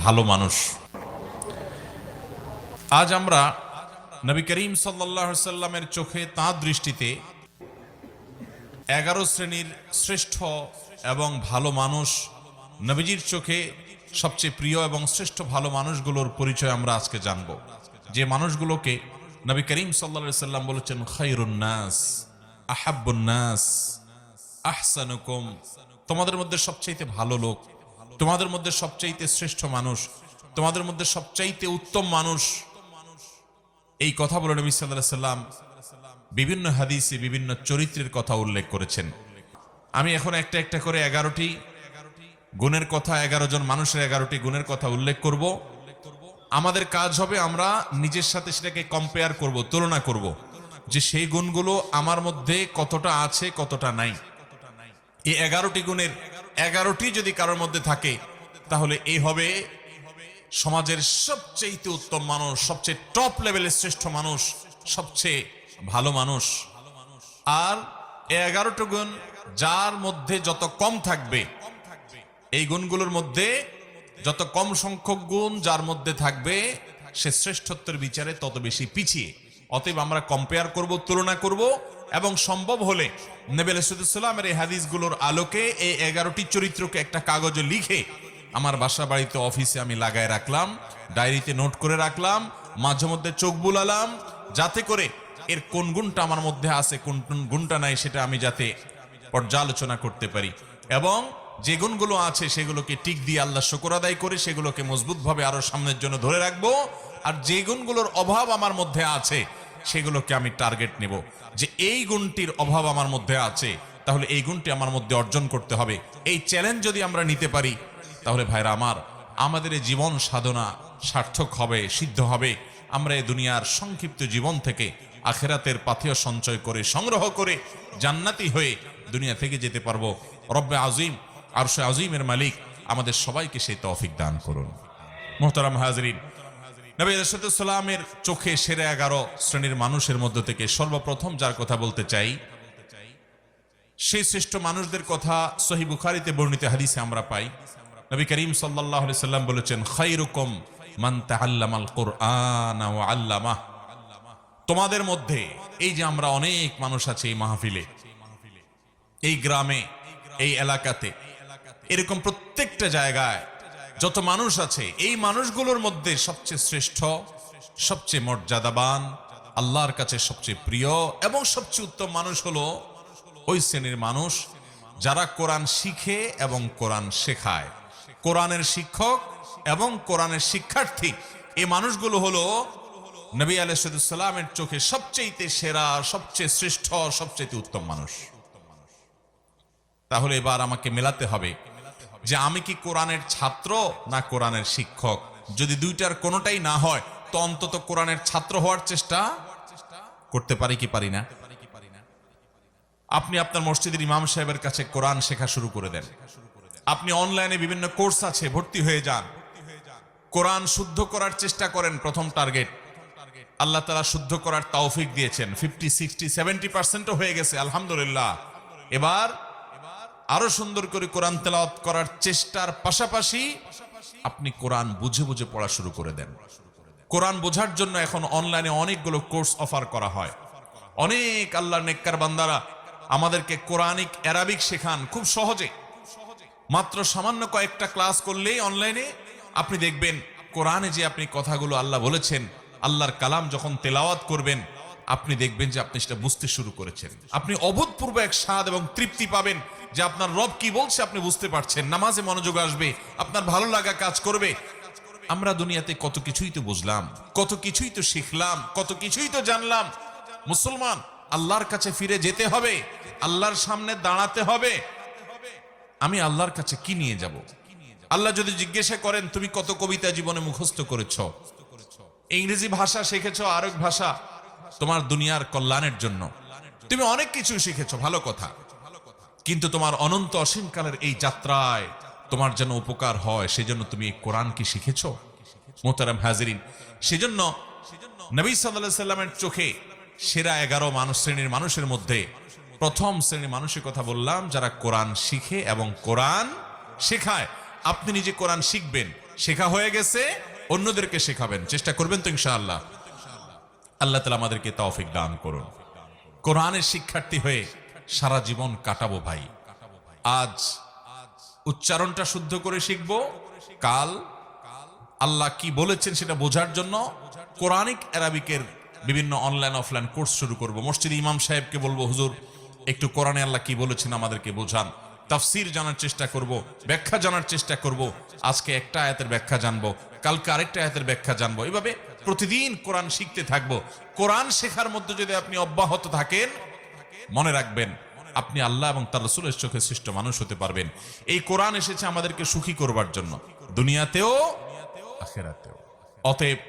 ভালো মানুষ। আজ আমরা নবী করিম সাল্লাল্লাহু আলাইহি সাল্লামের চোখে, তাঁর দৃষ্টিতে 11 শ্রেণীর শ্রেষ্ঠ এবং ভালো মানুষ, নবীজির চোখে সবচেয়ে প্রিয় এবং শ্রেষ্ঠ ভালো মানুষগুলোর পরিচয় আমরা আজকে জানব। যে মানুষগুলোকে নবী করিম সাল্লাল্লাহু আলাইহি সাল্লাম বলেছেন খায়রুন নাস, আহাব্বুন নাস, আহসানুকুম, তোমাদের মধ্যে সবচাইতে ভালো লোক, তোমাদের মধ্যে সবচাইতে শ্রেষ্ঠ মানুষ, তোমাদের মধ্যে সবচাইতে উত্তম মানুষ। এই কথা বলে নবী সাল্লাল্লাহু আলাইহি সাল্লাম বিভিন্ন হাদিসে বিভিন্ন চরিত্রের কথা উল্লেখ করেছেন। আমি এখন একটা একটা করে 11টি গুণের কথা, 11 জন মানুষের 11টি গুণের কথা উল্লেখ করব। আমাদের কাজ হবে আমরা নিজের সাথে সেটাকে কম্পেয়ার করব, তুলনা করব, যে সেই গুণগুলো আমার মধ্যে কতটা আছে কতটা নাই। এই 11টি গুণের 11টি যদি কারোর মধ্যে থাকে, তাহলে এই হবে সমাজের সবচেয়ে উত্তম মানুষ, সবচেয়ে টপ লেভেলের শ্রেষ্ঠ মানুষ, সবচেয়ে ভালো মানুষ। আর এই 11টি গুণ যার মধ্যে যত কম থাকবে, এই গুণগুলোর মধ্যে যত কম সংখ্যক গুণ যার মধ্যে থাকবে, সে শ্রেষ্ঠত্বের বিচারে তত বেশি পিছিয়ে। অতএব আমরা কম্পেয়ার করব, তুলনা করব, এবং সম্ভব হলে নবী আলাইহিস সালামের এই হাদিসগুলোর আলোকে এই 11টি চরিত্রকে একটা কাগজে লিখে আমার বাসা বাড়িতে, অফিসে আমি লাগায় রাখলাম, ডায়েরিতে নোট করে রাখলাম, মাঝে মধ্যে চোখ বুলালাম, যাতে করে এর কোন গুণটা আমার মধ্যে আছে, কোন গুণটা নাই, সেটা আমি যাতে পর্যালোচনা করতে পারি, এবং যে গুণগুলো আছে সেগুলোকে টিক দিয়ে আল্লাহ শুকর আদায় করে সেগুলোকে মজবুতভাবে আরো সামনের জন্য ধরে রাখবো। আর যে গুণগুলোর অভাব আমার মধ্যে আছে সেগুলোকে আমি টার্গেট নেব, যে এই গুণটির অভাব আমার মধ্যে আছে, তাহলে এই গুণটি আমার মধ্যে অর্জন করতে হবে। এই চ্যালেঞ্জ যদি আমরা নিতে পারি, তাহলে ভাইরা আমার, আমাদের এই জীবন সাধনা সার্থক হবে, সিদ্ধ হবে। আমরা এই দুনিয়ার সংক্ষিপ্ত জীবন থেকে আখিরাতের পাথেয় সঞ্চয় করে, সংগ্রহ করে জান্নাতি হয়ে দুনিয়া থেকে যেতে পারবো। রব্বে আজিম, আরশে আজিমের মালিক আমাদের সবাইকে সেই তৌফিক দান করুন। মুহতারাম হাজরিন, নবী আলাইহিস সালামের চোখে সেরা 11 শ্রেণীর মানুষের মধ্য থেকে সর্বপ্রথম যার কথা বলতে চাই, সেই শ্রেষ্ঠ মানুষদের কথা সহিহ বুখারীতে বর্ণিত হাদিসে আমরা পাই। নবী করিম সাল্লাল্লাহু আলাইহি সাল্লাম বলেছেন, খায়রুকুম মান তাআল্লামাল কুরআন ওয়া আল্লামাহ। তোমাদের মধ্যে, এই যে আমরা অনেক মানুষ আছে এই মাহফিলে, এই গ্রামে, এই এলাকাতে, এরকম প্রত্যেকটা জায়গায় যত মানুষ আছে, এই মানুষগুলোর মধ্যে সবচেয়ে শ্রেষ্ঠ, সবচেয়ে মর্যাদাবান, আল্লাহর কাছে সবচেয়ে প্রিয় এবং সবচেয়ে উত্তম মানুষ হলো ওই শ্রেণীর মানুষ যারা কোরআন শিখে এবং কোরআন শেখায়। কোরআনের শিক্ষক এবং কোরআনের শিক্ষার্থী, এই মানুষগুলো হলো নবী আলাইহিস সালামের চোখে সবচেয়ে সেরা, সবচেয়ে শ্রেষ্ঠ, সবচেয়ে উত্তম মানুষ। তাহলে এবার আমাকে মেলাতে হবে যে আমি কি কোরআনের ছাত্র না কোরআনের শিক্ষক। যদি দুইটার কোনোটাই না হয়, তো অন্তত কোরআনের ছাত্র হওয়ার চেষ্টা করতে পারি কি পারি না? আপনি আপনার মসজিদের ইমাম সাহেবের কাছে কোরআন শেখা শুরু করে দেন। আপনি অনলাইনে বিভিন্ন কোর্স আছে, ভর্তি হয়ে যান। কোরআন শুদ্ধ করার চেষ্টা করেন। প্রথম টার্গেট, আল্লাহ তাআলা শুদ্ধ করার তৌফিক দিয়েছেন। 50, 60, 70% হয়ে গেছে, আলহামদুলিল্লাহ। এবার আরো সুন্দর করে কোরআন তেলাওয়াত করার চেষ্টার পাশাপাশি আপনি কোরআন বুঝে বুঝে পড়া শুরু করে দেন। কোরআন বোঝার জন্য এখন অনলাইনে অনেকগুলো কোর্স অফার করা হয়। অনেক আল্লাহর নেককার বান্দারা আমাদেরকে কোরআনিক আরবিক শেখান খুব সহজে। মাত্র সামান্য কয়েকটা ক্লাস করলেই অনলাইনে আপনি দেখবেন কোরআনে যে আপনি কথাগুলো আল্লাহ বলেছেন, আল্লাহর কালাম যখন তেলাওয়াত করবেন, আপনি দেখবেন যে আপনি সেটা বুঝতে শুরু করেছেন। আপনি অভূতপূর্ব এক স্বাদ এবং তৃপ্তি পাবেন যে আপনার রব কি বলছে আপনি বুঝতে পারছেন। নামাজে মনোযোগ আসবে, আপনার ভালো লাগা কাজ করবে। আমরা দুনিয়াতে কত কিছুই তো বুঝলাম, কত কিছুই তো শিখলাম, কত কিছুই তো জানলাম। মুসলমান, আল্লাহর কাছে ফিরে যেতে হবে, আল্লাহর সামনে দাঁড়াতে হবে। আমি আল্লাহর কাছে কি নিয়ে যাব? আল্লাহ যদি জিজ্ঞাসা করেন, তুমি কত কবিতা জীবনে মুখস্থ করেছ, ইংরেজি ভাষা শিখেছ, আরেক ভাষা তোমার দুনিয়ার কল্যাণের জন্য, তুমি অনেক কিছু শিখেছ, ভালো কথা, কিন্তু তোমার অনন্ত অসীমকালের এই যাত্রায় তোমার যেন উপকার হয়, সেজন্য তুমি এই কোরআন কি শিখেছ? মোহতারাম হাজিরিন, সেজন্য নবী সাল্লাল্লাহু আলাইহি সাল্লামের চোখে সেরা 11 শ্রেণীর মানুষের মধ্যে প্রথম শ্রেণীর মানুষের কথা বললাম, যারা কোরআন শিখে এবং কোরআন শেখায়। আপনি নিজে কোরআন শিখবেন, শেখা হয়ে গেছে, অন্যদেরকে শেখাবেন, চেষ্টা করবেন তো ইনশাআল্লাহ। আল্লাহ তাআলা আমাদেরকে তৌফিক দান করুন। কোরআনের শিক্ষার্থী হয়ে সারা জীবন কাটাবো ভাই। আজ উচ্চারণটা শুদ্ধ করে শিখবো, কাল আল্লাহ কি বলেছেন সেটা বোঝার জন্য কোরআনিক অ্যারাবিকের বিভিন্ন অনলাইন অফলাইন কোর্স শুরু করব। মসজিদে ইমাম সাহেবকে বলবো, হুজুর একটু কোরআনে আল্লাহ কি বলেছেন আমাদেরকে বোঝান। তাফসীর জানার চেষ্টা করব, ব্যাখ্যা জানার চেষ্টা করব। আজকে একটা আয়াতের ব্যাখ্যা জানবো, কালকে আরেকটা আয়াতের ব্যাখ্যা জানবো। এভাবে প্রতিদিন কোরআন শিখতে থাকবো। কোরআন শেখার মধ্যে যদি আপনি অব্যাহত থাকেন, মনে রাখবেন আপনি আল্লাহ এবং তার রাসূলের চোখে শ্রেষ্ঠ মানুষ হতে পারবেন। এই কোরআন এসেছে আমাদেরকে সুখী করবার জন্য, দুনিয়াতেও আখিরাতেও। অতএব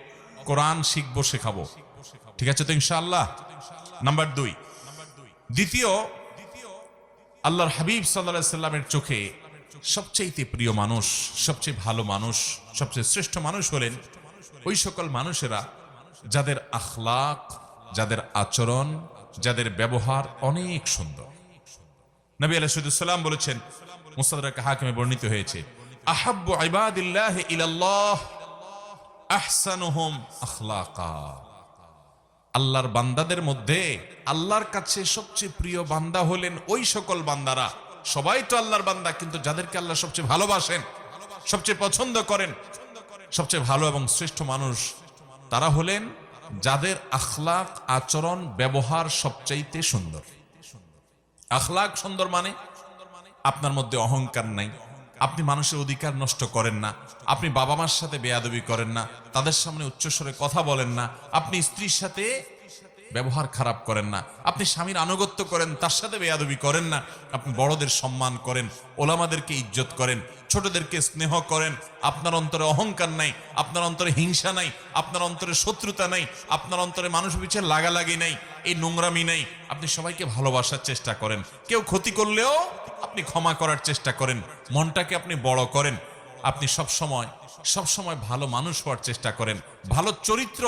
কোরআন শিখবো, শেখাবো, ঠিক আছে তো ইনশাআল্লাহ। নাম্বার 2, দ্বিতীয়, আল্লাহর হাবিব সাল্লাল্লাহু আলাইহি সাল্লামের চোখে সবচেয়ে প্রিয় মানুষ, সবচেয়ে ভালো মানুষ, সবচেয়ে শ্রেষ্ঠ মানুষ হলেন ওই সকল মানুষেরা যাদের আখলাক, যাদের আচরণ, যাদের ব্যবহার অনেক সুন্দর। নবী আলাইহিস সালাম বলেছেন, মুস্তাদরাক হাকিমে বর্ণিত হয়েছে, আহাব্বু ইবাদিল্লাহি ইলাল্লাহ আহসানুহুম আখলাকা। আল্লাহর বান্দাদের মধ্যে আল্লাহর কাছে সবচেয়ে প্রিয় বান্দা হলেন ওই সকল বান্দারা, সবাই তো আল্লাহর বান্দা, কিন্তু যাদেরকে আল্লাহ সবচেয়ে ভালোবাসেন, সবচেয়ে পছন্দ করেন, সবচেয়ে ভালো এবং শ্রেষ্ঠ মানুষ তারা হলেন যাদের আখলাক, আচরণ, ব্যবহার সবচাইতে সুন্দর। আখলাক সুন্দর মানে আপনার মধ্যে অহংকার নাই, আপনি মানুষের অধিকার নষ্ট করেন না, আপনি বাবা মার সাথে বেয়াদবি করেন না, তাদের সামনে উচ্চস্বরে কথা বলেন না, আপনি স্ত্রীর সাথে ব্যবহার খারাপ করেন না, আপনি স্বামীর আনুগত্য করেন, তার সাথে বেয়াদবি করেন না, আপনি বড়দের সম্মান করেন, ওলামাদেরকে ইজ্জত করেন, ছোটদেরকে স্নেহ করেন, আপনার অন্তরে অহংকার নাই, আপনার অন্তরে হিংসা নাই, আপনার অন্তরে শত্রুতা নাই, আপনার অন্তরে মানুষ পিছে লাগালাগি নাই, এই নোংরামি নাই, আপনি সবাইকে ভালোবাসার চেষ্টা করেন, কেউ ক্ষতি করলেও আপনি ক্ষমা করার চেষ্টা করেন, মনটাকে আপনি বড় করেন, আপনি সবসময় ভালো মানুষ হওয়ার চেষ্টা করেন, ভালো চরিত্র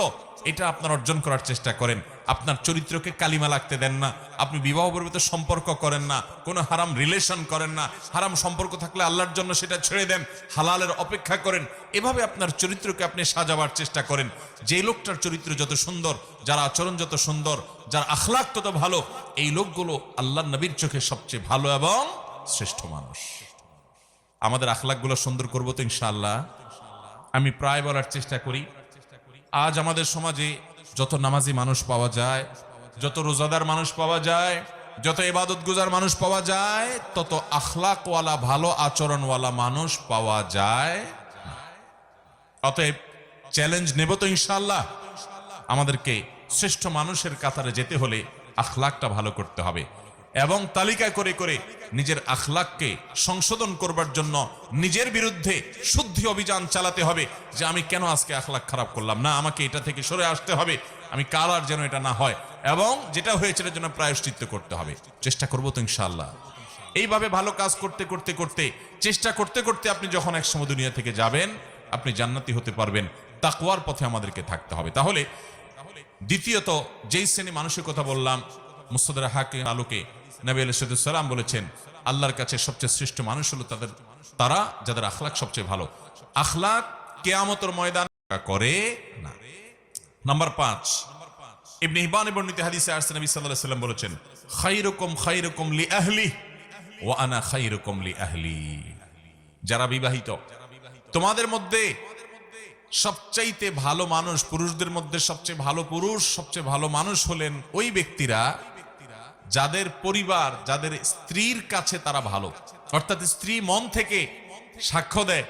এটা আপনার অর্জন করার চেষ্টা করেন, আপনার চরিত্রকে কালিমা লাগতে দেন না, আপনি বিবাহ পূর্বিত সম্পর্ক করেন না, কোনো হারাম রিলেশন করেন না, হারাম সম্পর্ক থাকলে আল্লাহর জন্য সেটা ছেড়ে দেন, হালালের অপেক্ষা করেন, এভাবে আপনার চরিত্রকে আপনি সাজাবার চেষ্টা করেন। যে লোকটার চরিত্র যত সুন্দর, যার আচরণ যত সুন্দর, যার আখলাক তত ভালো, এই লোকগুলো আল্লাহর নবীর চোখে সবচেয়ে ভালো এবং শ্রেষ্ঠ মানুষ। আমাদের আখলাকগুলো সুন্দর করবো তো ইনশাআল্লাহ। আমি প্রায় বলার চেষ্টা করি, আজ আমাদের সমাজে যত নামাজি মানুষ পাওয়া যায়, যত রোজাদার মানুষ পাওয়া যায়, যত ইবাদত গুজার মানুষ পাওয়া যায়, তত আখলাকওয়ালা, ভালো আচরণওয়ালা মানুষ পাওয়া যায়। অতএব চ্যালেঞ্জ নেব তো ইনশাআল্লাহ। আমাদেরকে শ্রেষ্ঠ মানুষের কাতারে যেতে হলে আখলাকটা ভালো করতে হবে এবং তালিকা করে করে নিজের আখলাককে সংশোধন করবার জন্য নিজের বিরুদ্ধে শুদ্ধি অভিযান চালাতে হবে, যে আমি কেন আজকে আখলাক খারাপ করলাম, না আমাকে এটা থেকে সরে আসতে হবে, আমি কাল আর যেন এটা না হয়, এবং যেটা হয়েছে এর জন্য প্রায়শ্চিত্ত করতে হবে। চেষ্টা করবো তো ইনশাআল্লাহ। এইভাবে ভালো কাজ করতে করতে করতে, চেষ্টা করতে করতে আপনি যখন একসময় দুনিয়া থেকে যাবেন, আপনি জান্নাতি হতে পারবেন। তাকওয়ার পথে আমাদেরকে থাকতে হবে। তাহলে দ্বিতীয়ত যেই শ্রেণী মানুষের কথা বললাম, মুস্তাদরাক হাকিম আলোকে নবী আলাইহিস সালাম বলেছেন আল্লাহর কাছে সবচেয়ে শ্রেষ্ঠ মানুষ হলো তারা যাদের আখলাক সবচেয়ে ভালো। আখলাক কিয়ামতের ময়দানে করে না। নাম্বার 5, ইবনে হিব্বানে বর্ণিত হাদিসে আসছে, নবী সাল্লাল্লাহু আলাইহি ওয়াসাল্লাম বলেছেন, খায়রুকুম লি আহলি ওয়া আনা খায়রুকুম লি আহলি। যারা বিবাহিত, তোমাদের মধ্যে সবচাইতে ভালো মানুষ, পুরুষদের মধ্যে সবচেয়ে ভালো পুরুষ, সবচেয়ে ভালো মানুষ হলেন ওই ব্যক্তিরা যাদের পরিবার, যাদের স্ত্রীর কাছে তারা ভালো। অর্থাৎ স্ত্রী মন থেকে সাক্ষ্য দেয়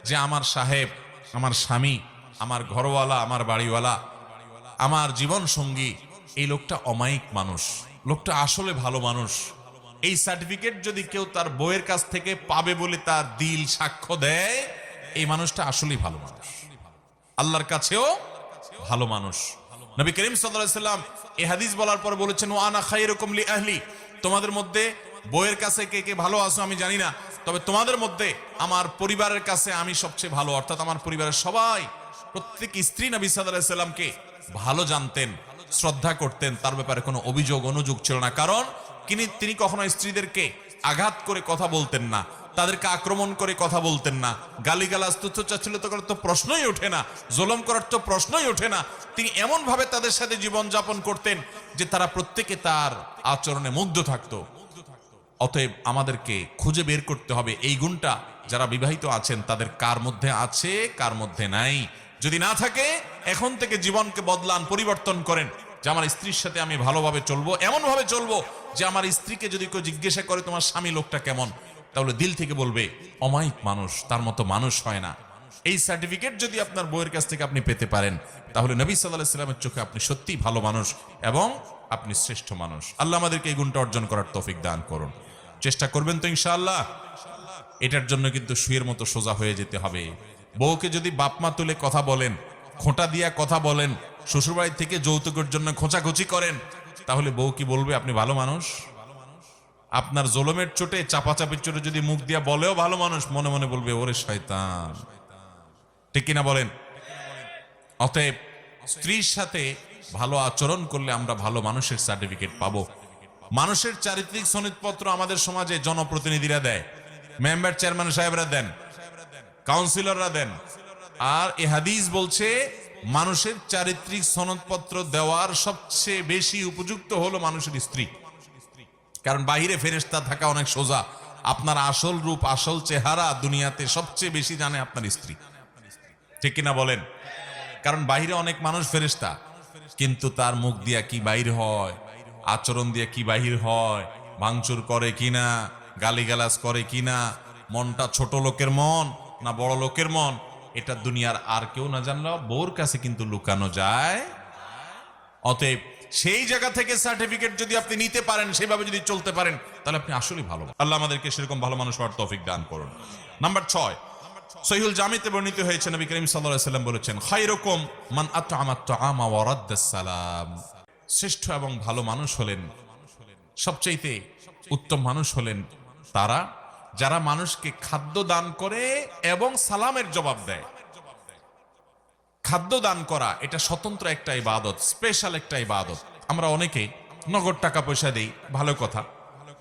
যে আমার সাহেব, আমার স্বামী, আমার ঘরওয়ালা, আমার বাড়িওয়ালা, আমার জীবন সঙ্গী, এই লোকটা অমায়িক মানুষ, লোকটা আসলে ভালো মানুষ। এই সার্টিফিকেট যদি কেউ তার বউয়ের কাছ থেকে পাবে বলে তার দিল সাক্ষ্য দেয়, এই মানুষটা আসলেই ভালো মানুষ, আল্লাহর কাছেও ভালো মানুষ। নবী করিম সাল্লাল্লাহু আলাইহি ওয়াসাল্লাম এই হাদিস বলার পর বলেছেন, ওয়া আনা খায়রুকুম লি আহলি। তোমাদের মধ্যে বউয়ের কাছে কে কে ভালো আছো আমি জানি না, তবে তোমাদের মধ্যে আমার পরিবারের কাছে আমি সবচেয়ে ভালো। অর্থাৎ আমার পরিবারের সবাই, প্রত্যেক স্ত্রী নবী সাল্লাল্লাহু আলাইহি ওয়াসাল্লামকে ভালো জানতেন, শ্রদ্ধা করতেন, তার ব্যাপারে কোনো অভিযোগ অনুযোগ ছিল না। কারণ তিনি কখনো স্ত্রীদেরকে আঘাত করে কথা বলতেন না, তাদেরকে আক্রমণ করে কথা বলতেন না, গালিগালাজ তুচ্ছতাচ্ছিল্য করার তো প্রশ্নই ওঠে না, জুলুম করার তো প্রশ্নই ওঠে না। তিনি এমন ভাবে তাদের সাথে জীবন যাপন করতেন যে তারা প্রত্যেকে তার আচরণে মুগ্ধ থাকতো। অতএব আমাদেরকে খুঁজে বের করতে হবে এই গুণটা যারা বিবাহিত আছেন তাদের কার মধ্যে আছে, কার মধ্যে নাই। যদি না থাকে, এখন থেকে জীবনকে বদলান, পরিবর্তন করেন যে আমার স্ত্রীর সাথে আমি ভালোভাবে চলবো, এমন ভাবে চলবো যে আমার স্ত্রীকে যদি কেউ জিজ্ঞাসা করে তোমার স্বামী লোকটা কেমন, তাহলে দিল থেকে বলবে অমায়িক মানুষ, তার মতো মানুষ হয় না। এই সার্টিফিকেট যদি আপনার বউয়ের কাছ থেকে আপনি পেতে পারেন, তাহলে নবী সাল্লাল্লাহু আলাইহি সাল্লামের চোখে আপনি সত্যিই ভালো মানুষ এবং আপনি শ্রেষ্ঠ মানুষ। আল্লাহ আমাদেরকে এই গুণটা অর্জন করার তৌফিক দান করুন। চেষ্টা করবেন তো ইনশাআল্লাহ? এটার জন্য কিন্তু শুয়ের মতো সোজা হয়ে যেতে হবে। বউকে যদি বাপমা তুলে কথা বলেন, খোঁটা দিয়া কথা বলেন, শ্বশুরবাড়ি থেকে যৌতুকের জন্য খোঁচাখুচি করেন, তাহলে বউ কি বলবে আপনি ভালো মানুষ? আপনার জলমের চোটে, চাপাচাপির চোটে যদি মুখ দিয়া বলেও ভালো মানুষ, মনে মনে বলবে ওরে শয়তান। ঠিক কিনা বলেন? অতএব স্ত্রীর সাথে ভালো আচরণ করলে আমরা ভালো মানুষের সার্টিফিকেট পাবো। মানুষের চারিত্রিক সনদপত্র আমাদের সমাজে জনপ্রতিনিধিরা দেয়, মেম্বার চেয়ারম্যান সাহেবরা দেন, কাউন্সিলররা দেন। আর এ হাদিস বলছে মানুষের চারিত্রিক সনদপত্র দেওয়ার সবচেয়ে বেশি উপযুক্ত হলো মানুষের স্ত্রী। কারণ বাহিরে ফেরেশতা থাকা অনেক সোজা, আপনার আসল রূপ, আসল চেহারা দুনিয়াতে সবচেয়ে বেশি জানে আপনার স্ত্রী। ঠিক কিনা বলেন? কারণ বাহিরে অনেক মানুষ ফেরেশতা, কিন্তু তার মুখ দিয়া কি বাহির হয়, আচরণ দিয়ে কি বাহির হয়, ভাঙচুর করে কিনা, গালিগালাজ করে কিনা, মনটা ছোট লোকের মন না বড় লোকের মন, এটা দুনিয়ার আর কেউ না জানলেও বউর কাছে কিন্তু লুকানো যায়। অতএব সেই জায়গা থেকে সার্টিফিকেট যদি আপনি নিতে পারেন, সেভাবে যদি চলতে পারেন, তাহলে আপনি আসলেই ভালো। আল্লাহ আমাদেরকে সেরকম ভালো মানুষ হওয়ার তৌফিক দান করুন। নাম্বার 6, সহিহুল জামিতে বর্ণিত হয়েছে, নবী করিম সাল্লাল্লাহু আলাইহি ওয়াসাল্লাম বলেছেন, খায়রুকুম মান আত'আমা আত-তা'আমা ওয়া রাদ্দাস সালাম। শ্রেষ্ঠ এবং ভালো মানুষ হলেন, সবচাইতে উত্তম মানুষ হলেন তারা যারা মানুষকে খাদ্য দান করে এবং সালামের জবাব দেয়। খাদ্য দান করা এটা স্বতন্ত্র একটা ইবাদত, স্পেশাল একটা ইবাদত। আমরা অনেকে নগদ টাকা পয়সা দেই, ভালো কথা,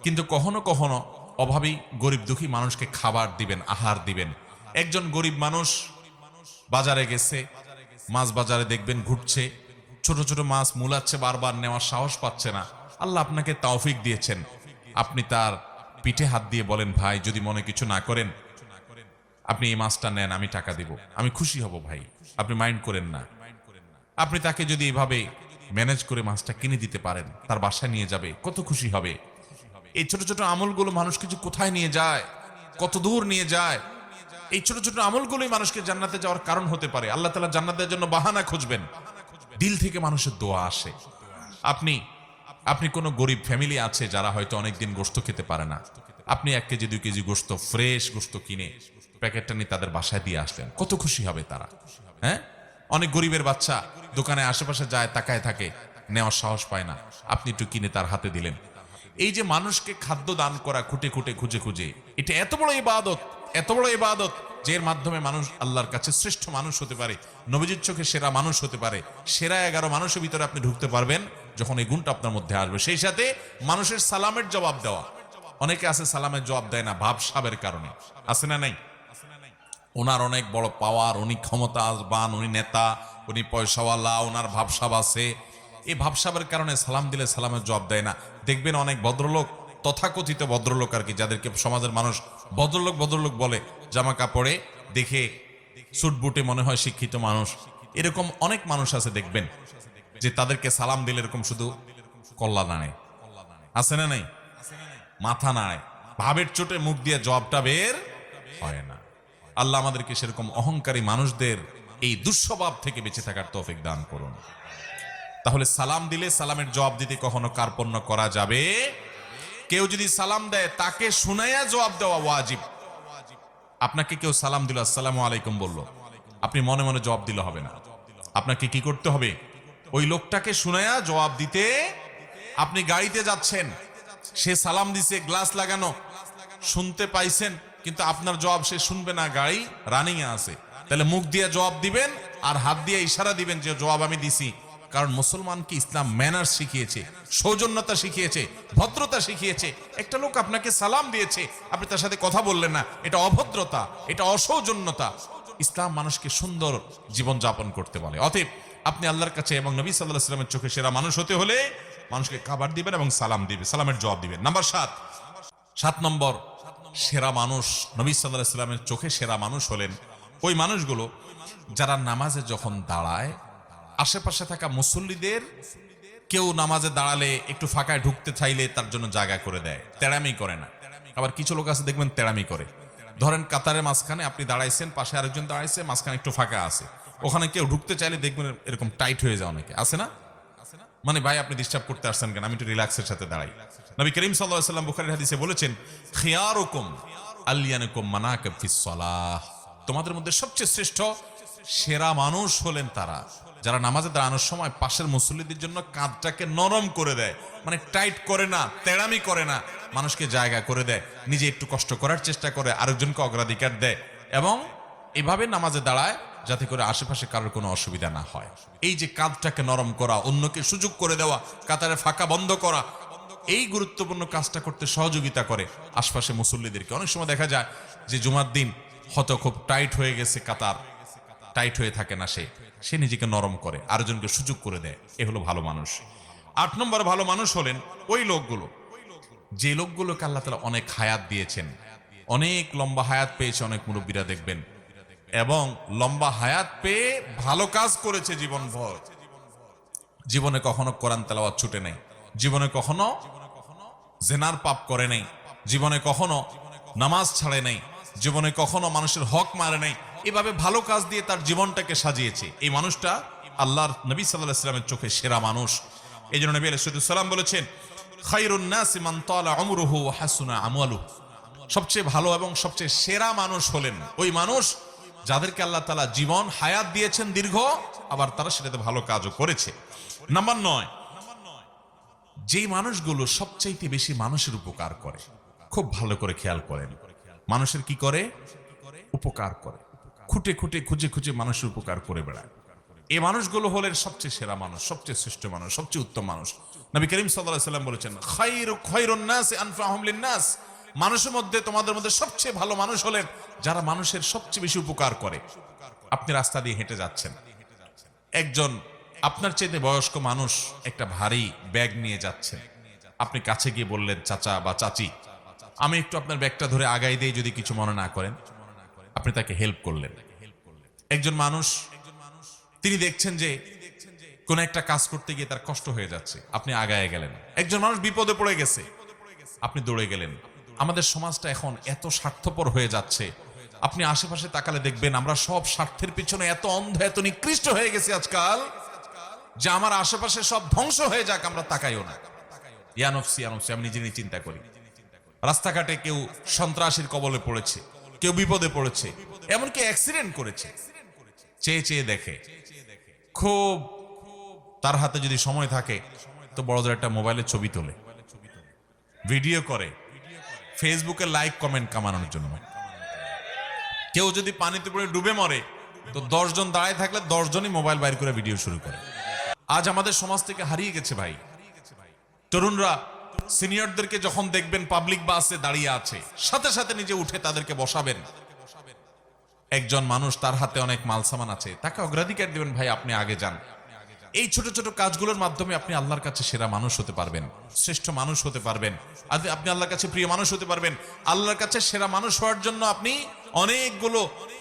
কিন্তু কখনো কখনো অভাবী গরিব দুঃখী মানুষকে খাবার দিবেন, আহার দিবেন। একজন গরিব মানুষ বাজারে গেছে, মাছ বাজারে দেখবেন ঘুরছে, ছোট ছোট মাছ মুলাচ্ছে, বারবার নেওয়ার সাহস পাচ্ছে না। আল্লাহ আপনাকে তৌফিক দিয়েছেন, আপনি তার পিঠে হাত দিয়ে বলেন, ভাই যদি মনে কিছু না করেন, আপনি এই মাছটা নেন, আমি টাকা দিব, আমি খুশি হব ভাই, আপনি মাইন্ড করেন না। আপনি তাকে যদি এভাবে ম্যানেজ করে মাছটা কিনে দিতে পারেন, তার বাসায় নিয়ে যাবে, কত খুশি হবে। এই ছোট ছোট আমলগুলো মানুষকে যে কোথায় নিয়ে যায়, কত দূর নিয়ে যায়। এই ছোট ছোট আমলগুলোই মানুষকে জান্নাতে যাওয়ার কারণ হতে পারে। আল্লাহ তাআলা জান্নাতের জন্য বাহানা খুঁজবেন, দিল থেকে মানুষের দোয়া আসে। আপনি কোনো গরিব ফ্যামিলি আছে যারা হয়তো অনেকদিন গোশত খেতে পারে না, আপনি 1 কেজি 2 কেজি গোশত, ফ্রেশ গোশত কিনে প্যাকেটটা নিয়ে তাদের বাসায় দিয়ে আসলেন, কত খুশি হবে তারা। হ্যাঁ, অনেক গরিবের বাচ্চা দোকানে আশেপাশে যায়, তাকায় থাকে, নেওয়ার সাহস পায় না, আপনি একটু কিনে তার হাতে দিলেন। এই যে মানুষকে খাদ্য দান করা, খুঁটে খুঁটে খুঁজে খুঁজে, এটা এত বড় ইবাদত, এত বড় ইবাদত, যে এর মাধ্যমে মানুষ আল্লাহর কাছে শ্রেষ্ঠ মানুষ হতে পারে, নবীজির চোখে সেরা মানুষ হতে পারে। সেরা 11 মানুষের ভিতরে আপনি ঢুকতে পারবেন যখন এই গুণটা আপনার মধ্যে আসবে। সেই সাথে মানুষের সালামের জবাব দেওয়া। অনেকে আছে সালামের জবাব দেয় না ভাবসাবের কারণে, আছে না নাই? ওনার অনেক বড় পাওয়ার, উনি ক্ষমতাবান, উনি নেতা, উনি পয়সাওয়ালা, ওনার ভাবসাব আছে, এই ভাবসাবের কারণে সালাম দিলে সালামের জবাব দেয় না। দেখবেন অনেক ভদ্রলোক, তথাকথিত ভদ্রলোক আর কি, যাদেরকে সমাজের মানুষ ভদ্রলোক ভদ্রলোক বলে, জামা কাপড়ে দেখে সুট বুটে মনে হয় শিক্ষিত মানুষ, এরকম অনেক মানুষ আছে দেখবেন যে তাদেরকে সালাম দিলে এরকম শুধু কল্লা নাড়ে, আছে না নাই? মাথা নাড়ে, ভাবের চোটে মুখ দিয়ে জবাবটা বের হয় না। আল্লাহ আমাদেরকে সেরকম অহংকারী মানুষদের এই দুঃস্বভাব থেকে বেঁচে থাকার তৌফিক দান করুন। তাহলে সালাম দিলে সালামের জবাব দিতে কখনো কার্পণ্য করা যাবে? কেউ যদি সালাম দেয় তাকে শুনাইয়া জবাব দেওয়া ওয়াজিব। আপনাকে কেউ সালাম দিল, আসসালামু আলাইকুম বলল, আপনি মনে মনে জবাব দিলে হবে না। আপনাকে কি করতে হবে? ওই লোকটাকে শুনাইয়া জবাব দিতে। আপনি গাড়িতে যাচ্ছেন, সে সালাম দিছে, গ্লাস লাগানো, শুনতে পাইছেন, কিন্তু আপনার জবাব সে শুনবে না, গাড়ি রানিং এ আছে, তাহলে মুখ দিয়ে জবাব দিবেন আর হাত দিয়ে ইশারা দিবেন যে জবাব আমি দিছি, কারণ মুসলমানকে ইসলাম ম্যানার্স শিখিয়েছে, সৌজন্যতা শিখিয়েছে, ভদ্রতা শিখিয়েছে। একটা লোক আপনাকে সালাম দিয়েছে, আপনি তার সাথে কথা বললেন না, এটা অভদ্রতা, এটা অসৌজন্যতা। ইসলাম মানুষকে সুন্দর জীবন যাপন করতে বলে। অতএব আপনি আল্লাহর কাছে এবং নবী সাল্লাল্লাহু আলাইহি ওয়াসাল্লামের চোখে সেরা মানুষ হতে হলে মানুষকে খাবার দিবেন এবং সালাম দিবেন, সালামের জবাব দিবেন। নাম্বার 7 নম্বর সেরা মানুষ, নবী সাল্লাল্লাহু আলাইহি ওয়াসাল্লামের চোখে সেরা মানুষ হলেন ওই মানুষগুলো যারা নামাজে যখন দাঁড়ায় আশেপাশে থাকা মুসল্লিদের কেউ নামাজে দাঁড়ালে একটু ফাঁকায় ঢুকতে চাইলে তার জন্য জায়গা করে দেয়, তেড়ামি করে না। আবার কিছু লোক আছে দেখবেন তেড়ামি করে। ধরেন কাতারের মাঝখানে আপনি দাঁড়াইছেন, পাশে আরেকজন দাঁড়াইছে, মাঝখানে একটু ফাঁকা আছে, ওখানে কেউ ঢুকতে চাইলে দেখবেন এরকম টাইট হয়ে যায়। অনেকে আছে না, মানে ভাই আপনি ডিস্টার্ব করতে আসছেন কেন, আমি একটু রিল্যাক্সের সাথে দাঁড়াই। নবী করিম সাল্লাল্লাহু আলাইহি ওয়াসাল্লাম বুখারীর হাদিসে বলেছেন, খিয়ারুকুম আলিয়ানুকুম মানাকিব ফিস সালাহ, তোমাদের মধ্যে সবচেয়ে শ্রেষ্ঠ সেরা মানুষ হলেন তারা যারা নামাজে দাঁড়ানোর সময় পাশের মুসল্লিদের জন্য কাঁধটাকে নরম করে দেয়, মানে টাইট করে না, তেড়ামি করে না, মানুষকে জায়গা করে দেয়, নিজে একটু কষ্ট করার চেষ্টা করে, আরেকজনকে অগ্রাধিকার দেয় এবং এভাবে নামাজে দাঁড়ায় যাতে করে আশেপাশে কারোর কোনো অসুবিধা না হয়। এই যে কাঁধটাকে নরম করা, অন্যকে সুযোগ করে দেওয়া, কাতারে ফাঁকা বন্ধ করা, এই গুরুত্বপূর্ণ কাজটা করতে সহযোগিতা করে আশপাশে মুসল্লিদেরকে। অনেক সময় দেখা যায় যে জুমার দিন হয়তো খুব টাইট হয়ে গেছে, কাতার টাইট হয়ে থাকে না, সে নিজেকে নরম করে, আরেকজনকে সুযোগ করে দেয়। এ হলো ভালো মানুষ। 8 নম্বর ভালো মানুষ হলেন ওই লোকগুলো যে লোকগুলোকে আল্লাহ তাআলা অনেক হায়াত দিয়েছেন, অনেক লম্বা হায়াত পেয়েছে অনেক মুরব্বীরা দেখবেন, এবং লম্বা হায়াত পেয়ে ভালো কাজ করেছে জীবনভর। জীবনে কখনো কোরআন তেলাওয়াত ছুটে নেই, জীবনে কখনো জেনার পাপ করে নেই, জীবনে কখনো নামাজ ছাড়ে নেই, জীবনে কখনো মানুষের হক মারে নেই। এভাবে ভালো কাজ দিয়ে তার জীবনটাকে সাজিয়েছে। এই মানুষটা আল্লাহর নবী সাল্লাল্লাহু আলাইহি ওয়াসাল্লামের চোখে সেরা মানুষ। এই জন্য নবী আলাইহিস সালাম বলেছেন, খায়রুন নাসি মান তালা উমরুহু ওয়া হাসুনা আমালুহু, সবচেয়ে ভালো এবং সবচেয়ে সেরা মানুষ হলেন ওই মানুষ যাদেরকে আল্লাহ তাআলা জীবন হায়াত দিয়েছেন দীর্ঘ, আবার তারা সেটাতে ভালো কাজও করেছে। নাম্বার 9, যেই মানুষগুলো সবচাইতে বেশি মানুষের উপকার করে। খুব ভালো করে খেয়াল করেন, মানুষের কি করে? উপকার করে, খুঁটে খুঁটে খুঁজে খুঁজে মানুষের উপকার করে বেড়ায়। এই মানুষগুলো হলেন সবচেয়ে সেরা মানুষ, সবচেয়ে শ্রেষ্ঠ মানুষ, সবচেয়ে উত্তম মানুষ। নবী করিম সাল্লাল্লাহু আলাইহি ওয়াসাল্লাম বলেছেন, খায়রুন নাসি আনফাহুম লিন-নাস, মানুষের মধ্যে তোমাদের মধ্যে সবচেয়ে ভালো মানুষ হলেন যারা মানুষের সবচেয়ে বেশি উপকার করে। আপনি রাস্তা দিয়ে হেঁটে যাচ্ছেন, একজন আপনার চাইতে বয়স্ক মানুষ একটা ভারী ব্যাগ নিয়ে যাচ্ছেন, আপনি কাছে গিয়ে বললেন, চাচা বা চাচি আমি একটু আপনার ব্যাগটা ধরে আগাই দিয়ে যদি কিছু মনে না করেন, আপনি তাকে হেল্প করলেন। একজন মানুষ তিনি দেখছেন যে কোন একটা কাজ করতে গিয়ে তার কষ্ট হয়ে যাচ্ছে, আপনি আগায় গেলেন। একজন মানুষ বিপদে পড়ে গেছে, আপনি দৌড়ে গেলেন। আমাদের সমাজটা এখন এত স্বার্থপর হয়ে যাচ্ছে, আপনি আশেপাশে তাকালে দেখবেন আমরা সব স্বার্থের পিছনে এত অন্ধ, এত নিকৃষ্ট হয়ে গেছি আজকাল, যে আমার আশেপাশে সব ধ্বংস হয়ে যাক আমরা তাকাইও না। ইয়ানফসি ইয়ানফসি, আমি নিজে নিজে চিন্তা করি। রাস্তাঘাটে কেউ সন্ত্রাসীর কবলে পড়েছে, কেউ বিপদে পড়েছে, এমনকি অ্যাক্সিডেন্ট করেছে, চেয়ে চেয়ে দেখে। খুব তার হাতে যদি সময় থাকে তো বড় একটা মোবাইলের ছবি তোলে, ভিডিও করে, ফেসবুকে লাইক কমেন্ট কামানোর জন্য। কেউ যদি পানিতে পড়ে ডুবে মরে তো 10 জন দাঁড়ায় থাকলে 10 জনই মোবাইল বাইর করে ভিডিও শুরু করে। আজ আমাদের সমাজ থেকে হারিয়ে গেছে ভাই। তরুণরা সিনিয়রদেরকে যখন দেখবেন পাবলিক বাসে দাঁড়িয়ে আছে, সাথে সাথে নিজে উঠে তাদেরকে বসাবেন। একজন মানুষ তার হাতে অনেক মাল সামান আছে, তাকে অগ্রাধিকার দিবেন, ভাই আপনি আগে যান। এই ছোট ছোট কাজগুলোর মাধ্যমে আপনি আল্লাহর কাছে সেরা মানুষ হতে পারবেন, শ্রেষ্ঠ মানুষ হতে পারবেন, আপনি আল্লাহর কাছে প্রিয় মানুষ হতে পারবেন। আল্লাহর কাছে সেরা মানুষ হওয়ার জন্য আপনি অনেকগুলো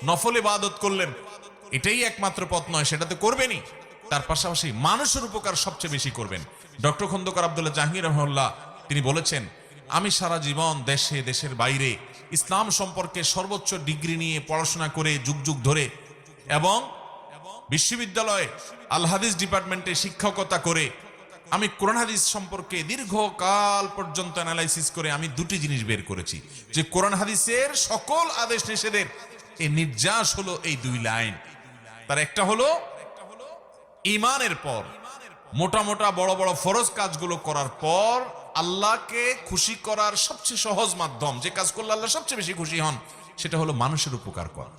নফল ইবাদত করলেন, এটাই একমাত্র পথ নয়, সেটা তো করবেনই, তার পাশাপাশি মানুষের উপকার সবচেয়ে বেশি করবেন। ডক্টর খন্দকার আব্দুল্লাহ জাহাঙ্গীর রাহিমাহুল্লাহ তিনি বলেছেন, আমি সারা জীবন দেশে দেশের বাইরে ইসলাম সম্পর্কে সর্বোচ্চ ডিগ্রি নিয়ে পড়াশোনা করে যুগ যুগ ধরে এবং বিশ্ববিদ্যালয়ে আল হাদিস ডিপার্টমেন্টে শিক্ষকতা করে আমি কোরআন হাদিস সম্পর্কে দীর্ঘকাল পর্যন্ত অ্যানালাইসিস করে আমি দুটি জিনিস বের করেছি, যে কোরআন হাদিসের সকল আদেশ নিষেধের এই নির্যাস হলো এই 2 লাইন। তার একটা হলো ঈমানের পর মোটা মোটা বড় বড় ফরজ কাজগুলো করার পর আল্লাহকে খুশি করার সবচেয়ে সহজ মাধ্যম, যে কাজ করলে আল্লাহ সবচেয়ে বেশি খুশি হন, সেটা হলো মানুষের উপকার করা।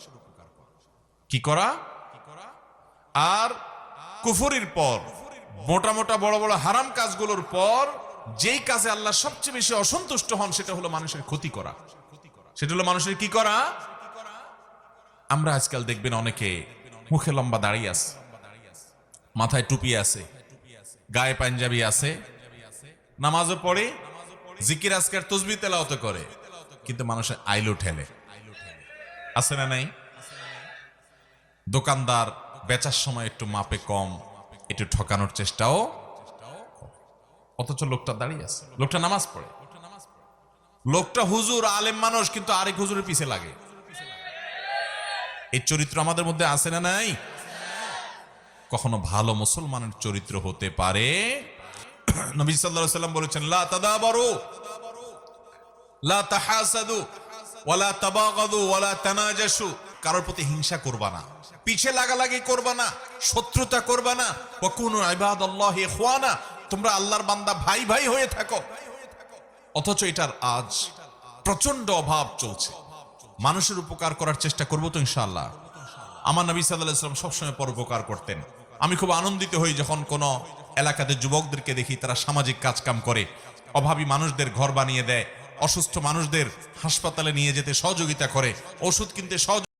কি করা? আর কুফরির পর মোটা মোটা বড় বড় হারাম কাজগুলোর পর যেই কাজে আল্লাহ সবচেয়ে বেশি অসন্তুষ্ট হন সেটা হলো মানুষের ক্ষতি করা। সেটা হলো মানুষের কি করা? আমরা আজকাল দেখবেন অনেকে মুখে লম্বা দাড়ি আছে, মাথায় টুপি আছে, গায়ে পাঞ্জাবি আছে, নামাজও পড়ে, জিকির আজকার তসবিহ তেলাওয়াত করে, কিন্তু মানুষের আইলো ঠেলে। আছে না নাই? দোকানদার বেচার সময় একটু মাপে কম, একটু ঠকানোর চেষ্টাও, অথচ লোকটা দাঁড়িয়ে আছে, লোকটা নামাজ পড়ে, লোকটা হুজুর আলেম মানুষ, কিন্তু আরেক হুজুরের পিছে লাগে। এই চরিত্র আমাদের মধ্যে আছে না নাই? কখনো ভালো মুসলমানের চরিত্র হতে পারে? নবী সাল্লাল্লাহু আলাইহি ওয়াসাল্লাম বলেছেন, লা তাদাবারু লা তাহাসাদু ওয়ালা তাবাগাদু ওয়ালা তানাজাসু। কারোর প্রতি হিংসা করবা না, পিছে লাগালাগি করবা না, শত্রুতা করবা না। ওয়া কুনু ইবাদাল্লাহি ইখওয়ানা, তোমরা আল্লাহর বান্দা ভাই ভাই হয়ে থাকো। অথচ এটার আজ প্রচন্ড অভাব চলছে। মানুষের উপকার করার চেষ্টা করবো তো ইনশাআল্লাহ। আমার নবী সাল্লাল্লাহু আলাইহি ওয়াসাল্লাম সবসময় পরোপকার করতেন। আমি খুব আনন্দিত হই যখন কোনো এলাকাতে যুবকদেরকে দেখি তারা সামাজিক কাজকাম করে, অভাবী মানুষদের ঘর বানিয়ে দেয়, অসুস্থ মানুষদের হাসপাতালে নিয়ে যেতে সহযোগিতা করে, ওষুধ কিনতে সহযোগিতা